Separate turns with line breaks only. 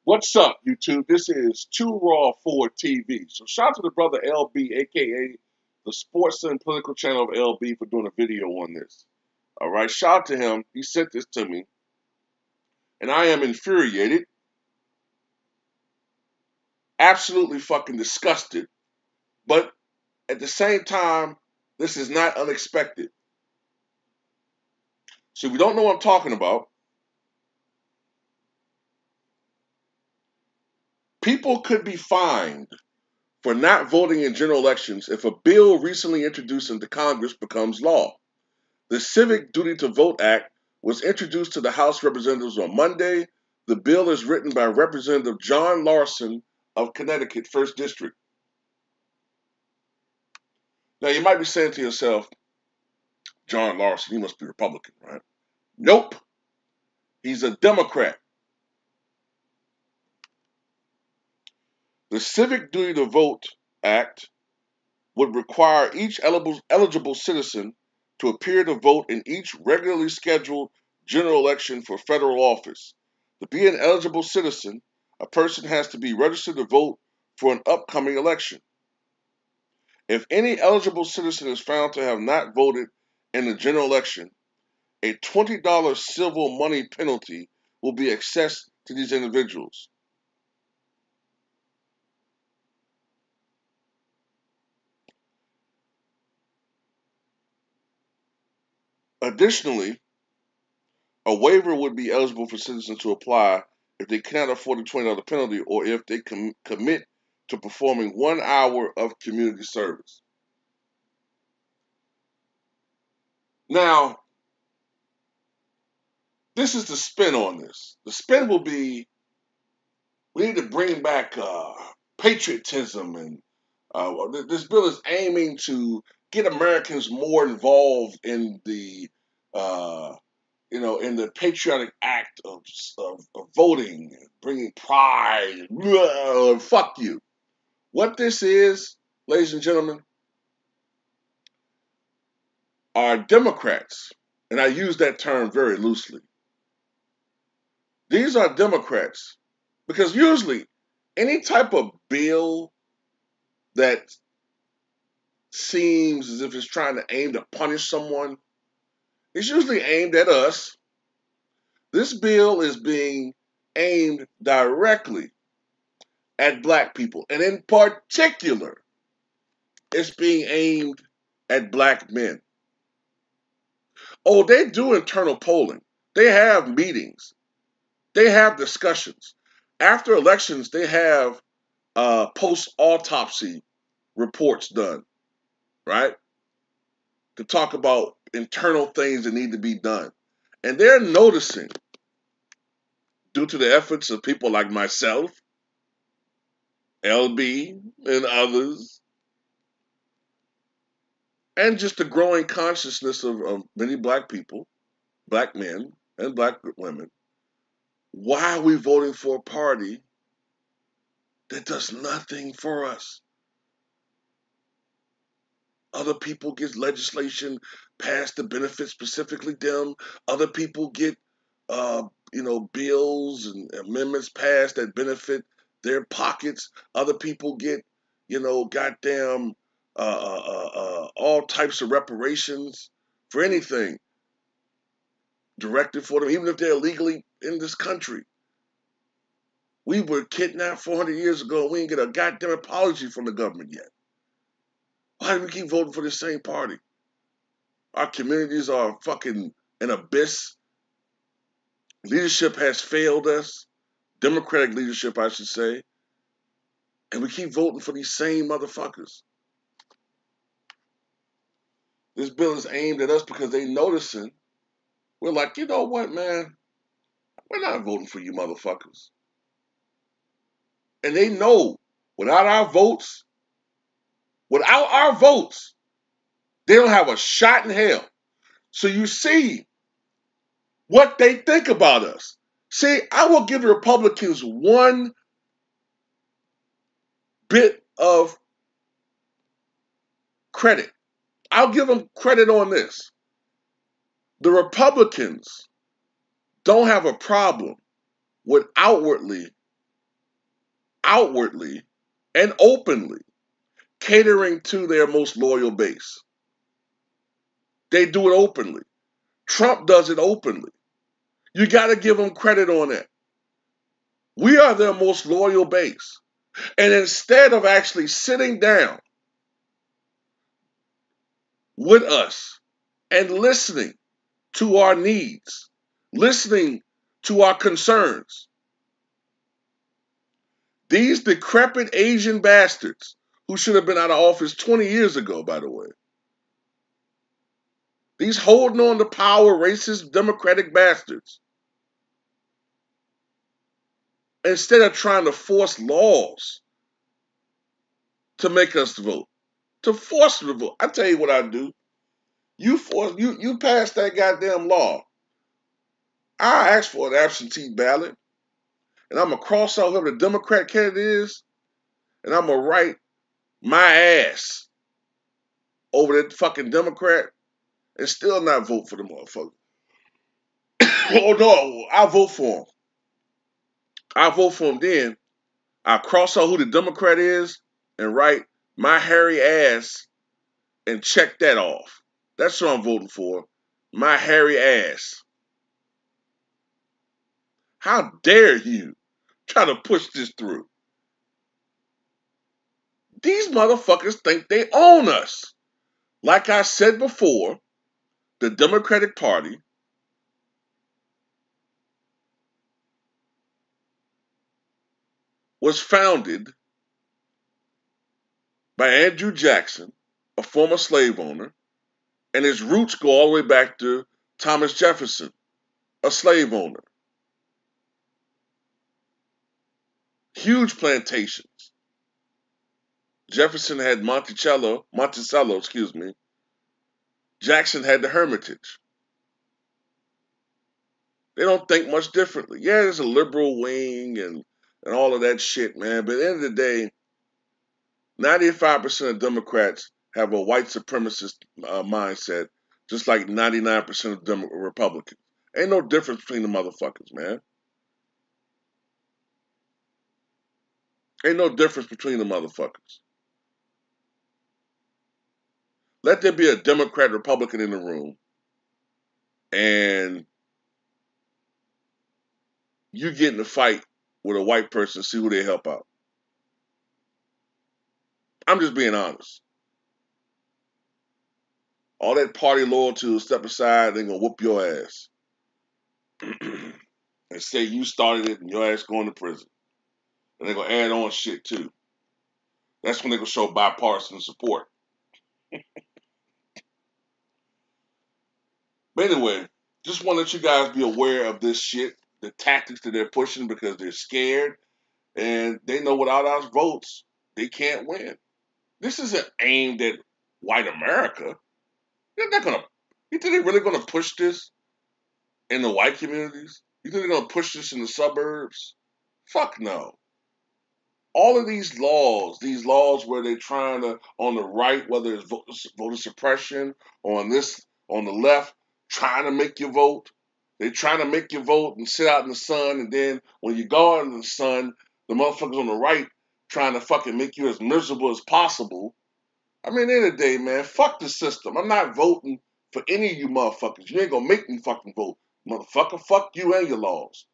What's up, YouTube? This is Too Raw for TV. So shout out to the brother LB, aka the sports and political channel of LB, for doing a video on this. All right, shout out to him. He sent this to me, and I am infuriated, absolutely fucking disgusted. But at the same time, this is not unexpected. So if you don't know what I'm talking about, people could be fined for not voting in general elections if a bill recently introduced into Congress becomes law. The Civic Duty to Vote Act was introduced to the House of Representatives on Monday. The bill is written by Representative John Larson of Connecticut, 1st District. Now, you might be saying to yourself, John Larson, he must be Republican, right? Nope. He's a Democrat. The Civic Duty to Vote Act would require each eligible citizen to appear to vote in each regularly scheduled general election for federal office. To be an eligible citizen, a person has to be registered to vote for an upcoming election. If any eligible citizen is found to have not voted in the general election, a $20 civil money penalty will be assessed to these individuals. Additionally, a waiver would be eligible for citizens to apply if they cannot afford the $20 penalty or if they commit to performing 1 hour of community service. Now, this is the spin on this. The spin will be, we need to bring back patriotism, and this bill is aiming to get Americans more involved in the in the patriotic act of voting, bringing pride. Fuck you. What this is, ladies and gentlemen, are Democrats, and I use that term very loosely. These are Democrats because usually any type of bill that seems as if it's trying to aim to punish someone, it's usually aimed at us. This bill is being aimed directly at black people, and in particular, it's being aimed at black men. Oh, they do internal polling. They have meetings. They have discussions. After elections, they have post-autopsy reports done, right? To talk about internal things that need to be done. And they're noticing, due to the efforts of people like myself, LB, and others, and just the growing consciousness of many black people, black men, and black women, why are we voting for a party that does nothing for us? Other people get legislation passed to benefit specifically them. Other people get, bills and amendments passed that benefit their pockets. Other people get, goddamn, all types of reparations for anything directed for them, even if they're illegally in this country. We were kidnapped 400 years ago, and we didn't get a goddamn apology from the government yet. Why do we keep voting for the same party? Our communities are fucking an abyss. Leadership has failed us. Democratic leadership, I should say. And we keep voting for these same motherfuckers. This bill is aimed at us because they noticing. We're like, you know what, man? We're not voting for you motherfuckers. And they know without our votes, they don't have a shot in hell. So you see what they think about us. See, I will give the Republicans one bit of credit. I'll give them credit on this. The Republicans don't have a problem with outwardly outwardly and openly catering to their most loyal base. They do it openly. Trump does it openly. You got to give them credit on that. We are their most loyal base. And instead of actually sitting down with us and listening to our needs, listening to our concerns, these decrepit Asian bastards, who should have been out of office 20 years ago, by the way, these holding on to power, racist, democratic bastards, instead of trying to force laws to make us vote, to force the vote. I tell you what I do. You pass that goddamn law. I ask for an absentee ballot, and I'm gonna cross out whoever the Democrat candidate is, and I'm gonna write my ass over that fucking Democrat, and still not vote for the motherfucker. Oh no, I'll vote for him. I'll vote for him then. I'll cross out who the Democrat is and write my hairy ass and check that off. That's what I'm voting for. My hairy ass. How dare you try to push this through? These motherfuckers think they own us. Like I said before, the Democratic Party was founded by Andrew Jackson, a former slave owner, and its roots go all the way back to Thomas Jefferson, a slave owner. Huge plantations. Jefferson had Monticello, excuse me. Jackson had the Hermitage. They don't think much differently. Yeah, there's a liberal wing and all of that shit, man. But at the end of the day, 95% of Democrats have a white supremacist mindset, just like 99% of Republicans. Ain't no difference between the motherfuckers, man. Ain't no difference between the motherfuckers. Let there be a Democrat, Republican in the room, and you get in a fight with a white person, see who they help out. I'm just being honest. All that party loyalty will step aside, they're gonna whoop your ass. And say you started it and your ass going to prison. And they're gonna add on shit too. That's when they're gonna show bipartisan support. But anyway, just want to let you guys be aware of this shit, the tactics that they're pushing because they're scared and they know without our votes, they can't win. This isn't aimed at white America. They're not gonna. You think they're really gonna push this in the white communities? You think they're gonna push this in the suburbs? Fuck no. All of these laws where they're trying to, on the right, whether it's voter suppression, or on the left, trying to make you vote. They're trying to make you vote and sit out in the sun, and then when you go out in the sun, the motherfuckers on the right trying to fucking make you as miserable as possible. I mean, at the end of the day, man, fuck the system. I'm not voting for any of you motherfuckers. You ain't gonna make me fucking vote. Motherfucker, fuck you and your laws.